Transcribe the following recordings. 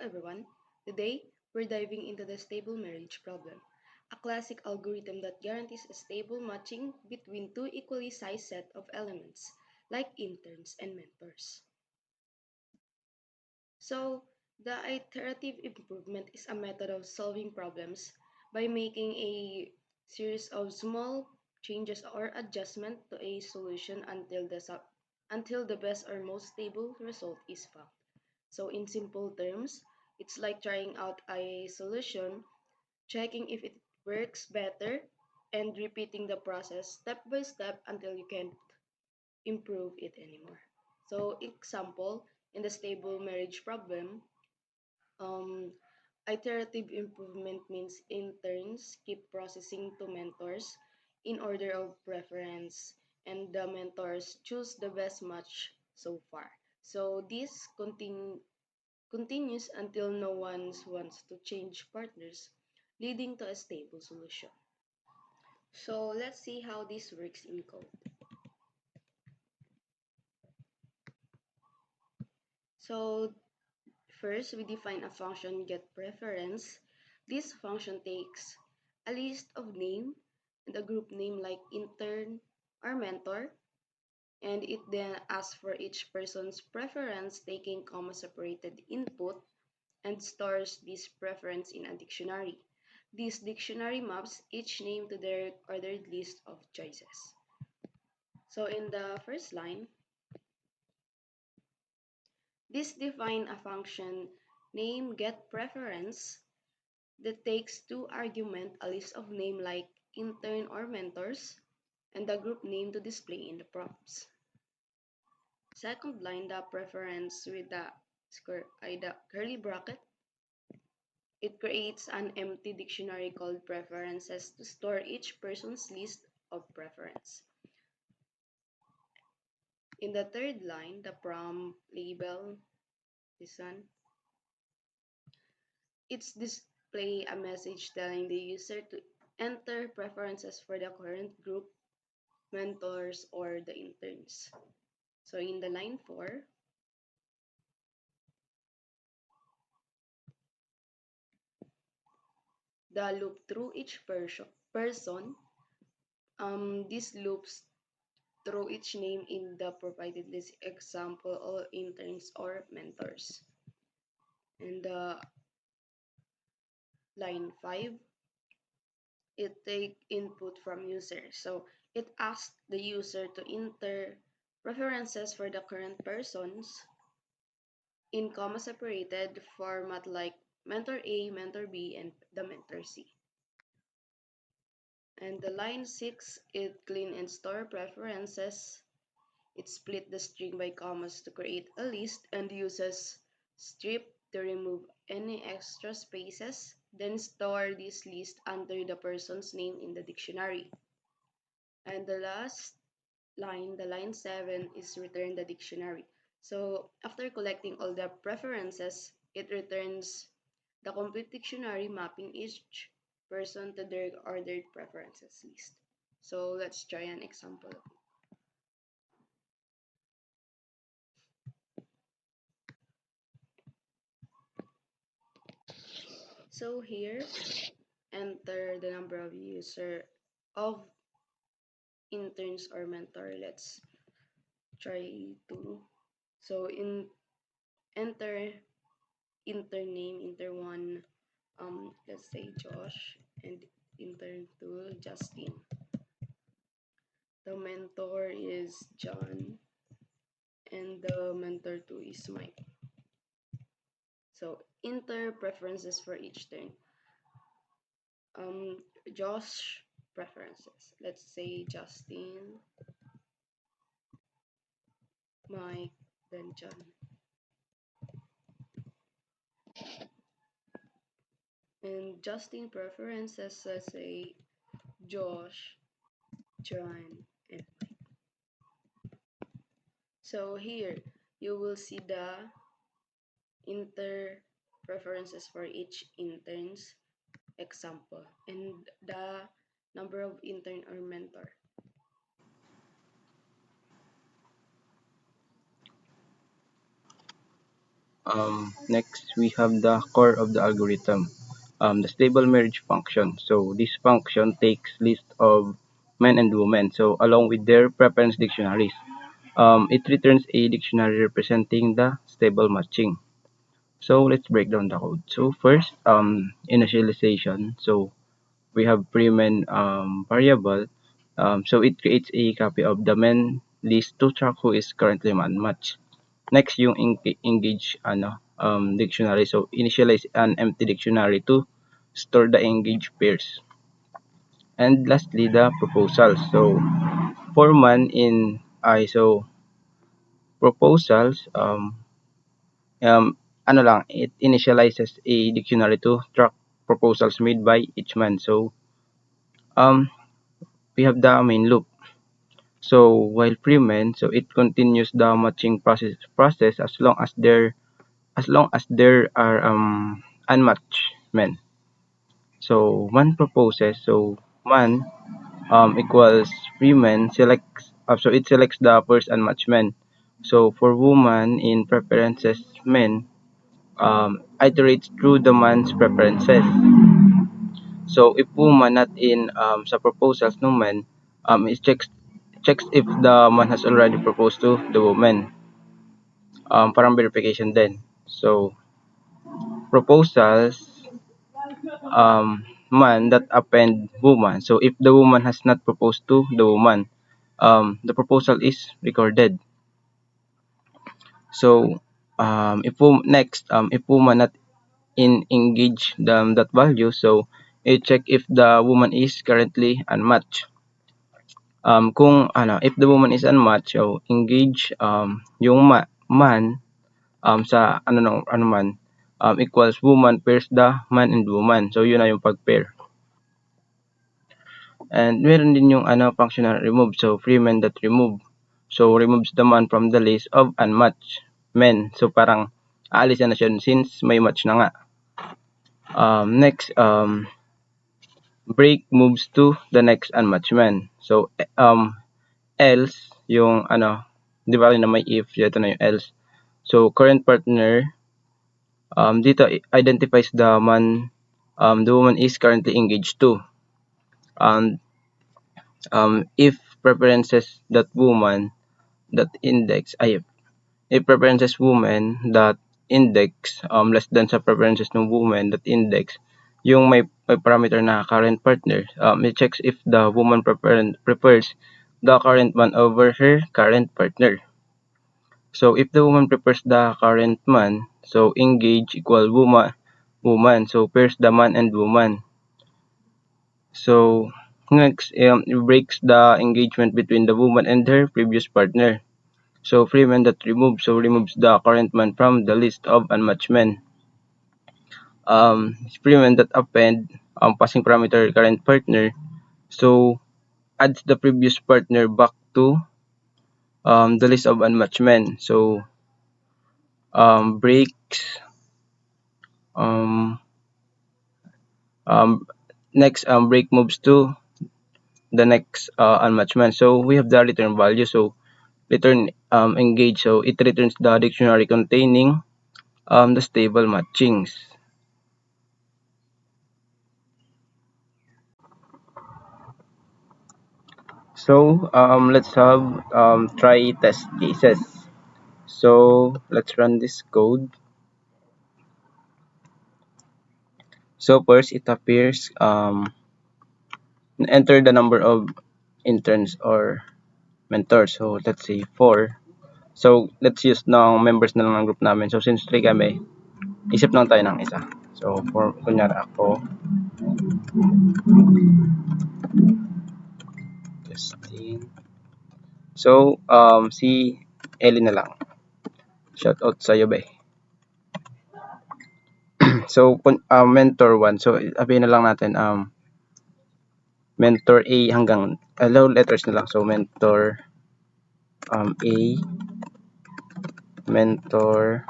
everyone. Today, we're diving into the stable marriage problem, a classic algorithm that guarantees a stable matching between two equally sized set of elements, like interns and mentors. So, the iterative improvement is a method of solving problems by making a series of small changes or adjustment to a solution until the best or most stable result is found. So in simple terms, it's like trying out a solution, checking if it works better, and repeating the process step by step until you can't improve it anymore. So example, in the stable marriage problem, um, iterative improvement means interns keep processing to mentors in order of preference, and the mentors choose the best match so far. So this continues until no one wants to change partners, leading to a stable solution. So let's see how this works in code. So first, we define a function getPreference. This function takes a list of name and a group name like intern or mentor, and it then asks for each person's preference taking comma separated input and stores this preference in a dictionary. This dictionary maps each name to their ordered list of choices. So in the first line, this define a function name getPreference that takes two argument, a list of name like intern or mentors, and the group name to display in the prompts. Second line, the preference with the curly bracket. It creates an empty dictionary called preferences to store each person's list of preference. In the third line, the prompt label, this one, it's display a message telling the user to enter preferences for the current group, mentors, or the interns. So in the line 4, the loop through each person, this loops through each name in the provided list, example all interns or mentors. And the line 5, it take input from user. So it asks the user to enter preferences for the current persons in comma separated format like mentor A, mentor B, and the mentor C. And the line 6, it clean and store preferences. It split the string by commas to create a list and uses strip to remove any extra spaces, then store this list under the person's name in the dictionary. And the last line, the line 7, is return the dictionary. So after collecting all the preferences, it returns the complete dictionary mapping each person to their ordered preferences list. So let's try an example. So here, enter the number of user of interns or mentor. Let's try to. So in enter intern name, intern 1, let's say Josh, and intern 2, Justin. The mentor is John, and the mentor 2 is Mike. So enter preferences for each turn. Josh preferences. Let's say Justin, Mike, then John. And Justin preferences, let's say Josh, John, and so here you will see the inter preferences for each interns example and the number of intern or mentor. Next, we have the core of the algorithm, the stable marriage function. So this function takes list of men and women, so along with their preference dictionaries. It returns a dictionary representing the stable matching. So let's break down the code. So first, initialization. So we have pre-men variable. So it creates a copy of the men list to track who is currently unmatched. Next, yung engage dictionary. So initialize an empty dictionary to store the engaged pairs. And lastly, the proposals. So for man in ISO proposals, um, it initializes a dictionary to track proposals made by each man. So um, we have the main loop. So while pre-men, so it continues the matching process as long as there are unmatched men. So man proposes, so man equals pre-men selects so it selects the first unmatched men. So for woman in preferences men iterates through the man's preferences. So if woman not in sa proposals ng man, it checks if the man has already proposed to the woman. Parang verification din. So proposals man that append woman. So if the woman has not proposed to the woman, the proposal is recorded. So if woman not in engage that value, so it check if the woman is currently unmatched. Kung if the woman is unmatched, so engage yung man sa ano man equals woman pairs the man and woman. So yun na yung pag-pair. And meron din yung functional remove. So free men that remove. So removes the man from the list of unmatched men. So parang aalisan na siya since may match na nga. Next, break moves to the next unmatched man. So else yung di ba rin na may if, ito na yung else. So current partner dito identifies the man the woman is currently engaged to. And if preferences that woman that index ay if preferences woman that index less than sa preferences ng woman that index yung may parameter na current partner, it checks if the woman prefers the current man over her current partner. So if the woman prefers the current man, so engage equal woman, so pairs the man and woman. So next, it breaks the engagement between the woman and her previous partner. So free men that remove, so removes the current man from the list of unmatched men. Free men that append passing parameter current partner, so adds the previous partner back to the list of unmatched men. So breaks um, next break moves to the next unmatched man. So we have the return value. So return engage. So it returns the dictionary containing the stable matchings. So let's have try test cases. So let's run this code. So first it appears enter the number of interns or mentors. So let's say 4. So let's use ng members na lang ng group namin. So since 3 kami, isip lang tayo ng isa. So for kunyari ako, testing. So si Ellie na lang. Shout out sa iyo, be. So mentor 1. So sabihin na lang natin mentor A hanggang low letters na lang. So mentor A, mentor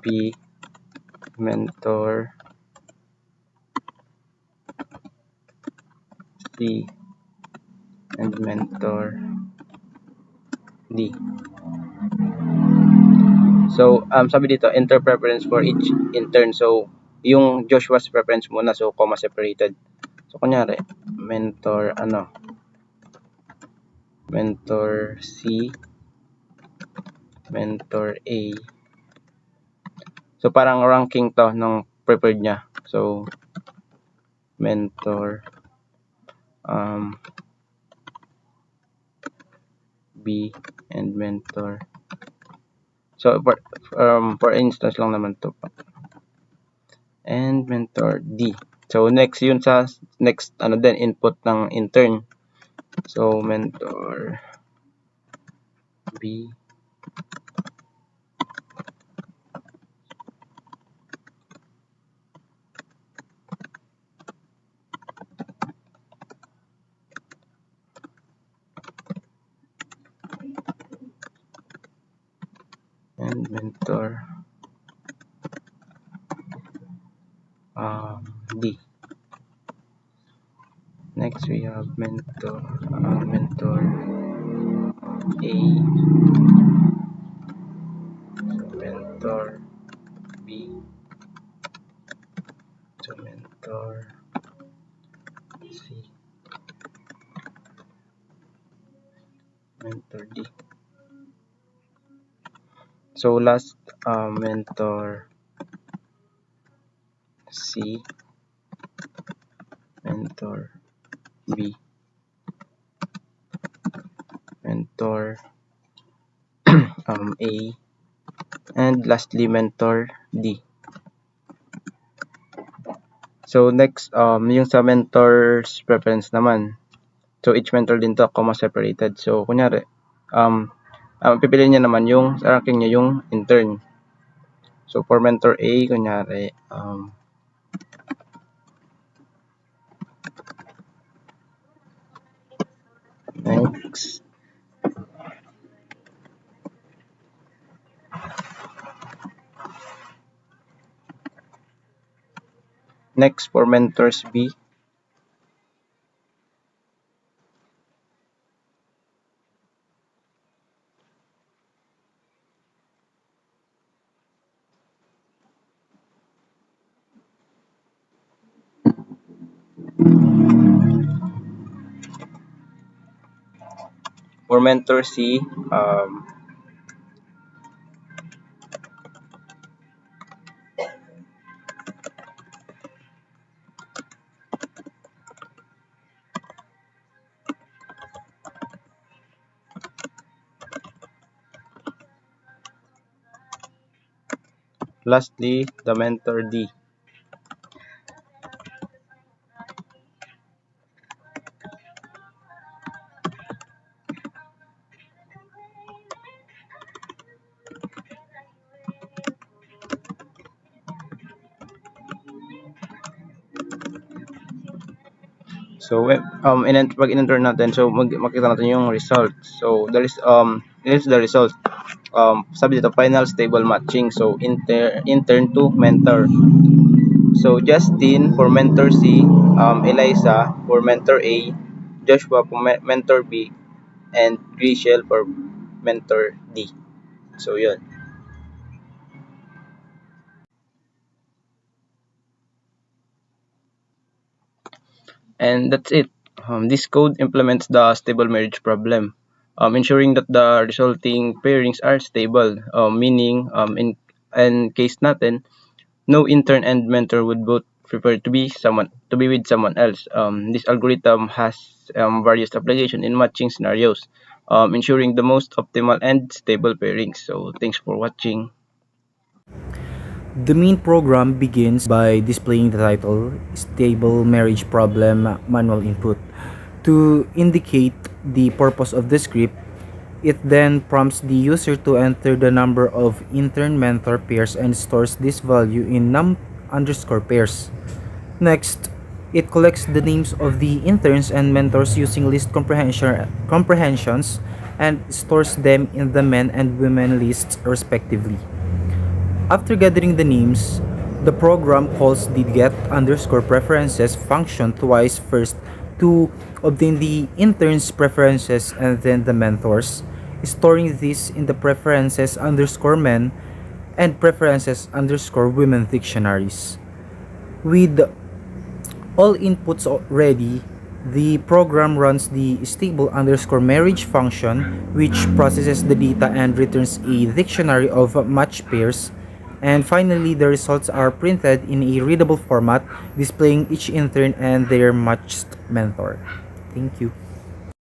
B, mentor C, and mentor D. So, sabi dito, enter preference for each intern. So, yung Joshua's preference muna, so comma separated. So, kunyari, mentor, mentor C, mentor A. So, parang ranking to ng preferred niya. So, mentor B and mentor. So, for instance lang naman to. And mentor D. So, next yun sa next din input ng intern. So, mentor B and mentor D. Next we have mentor A. So, mentor B. So, mentor C. Mentor D. So, last mentor C. Mentor B. Mentor A. And lastly, mentor D. So, next, yung sa mentor's preference naman. So, each mentor din to, comma separated. So, kunyari, pipiliin niya naman yung, sa ranking niya yung intern. So, for mentor A, kunyari, next. Next, for mentors B. For mentor C, lastly, the mentor D. So, pag in-enter natin, so makita natin yung result. So, there is here's the result. Sabi dito, final stable matching. So, intern to mentor. So, Justin for mentor C, Eliza for mentor A, Joshua for mentor B, and Grishel for mentor D. So, yun. And that's it. This code implements the stable marriage problem, ensuring that the resulting pairings are stable, meaning in case natin, no intern and mentor would both prefer to be with someone else. This algorithm has various applications in matching scenarios, ensuring the most optimal and stable pairings. So thanks for watching. The main program begins by displaying the title Stable Marriage Problem Manual Input. To indicate the purpose of the script, it then prompts the user to enter the number of intern-mentor pairs and stores this value in num_pairs. Next, it collects the names of the interns and mentors using list comprehensions and stores them in the men and women lists respectively. After gathering the names, the program calls the get_preferences function twice, first to obtain the intern's preferences and then the mentors, storing this in the preferences_men and preferences underscore women dictionaries. With all inputs ready, the program runs the stable underscore marriage function, which processes the data and returns a dictionary of match pairs. And finally, the results are printed in a readable format, displaying each intern and their matched mentor. Thank you.